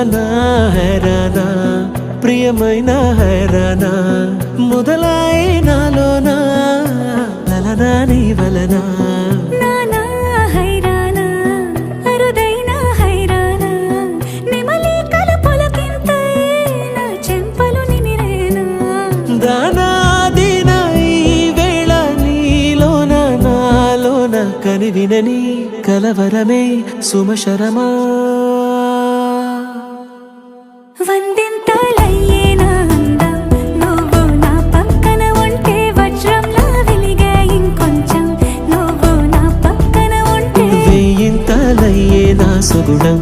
నా హైరానా ప్రియమైన హైరానా మొదలాయి నాలోనా లలనా నీ వలనా కని వినని కలవరమే సుమశరమా వందింతలయ్యేనా అందం నువ్వు నా పక్కన ఉంటే వజ్రంలా వెలిగే ఇంకొంచెం నువ్వు నా పక్కన ఉంటే వేయింతలయ్యేనా సుగుణం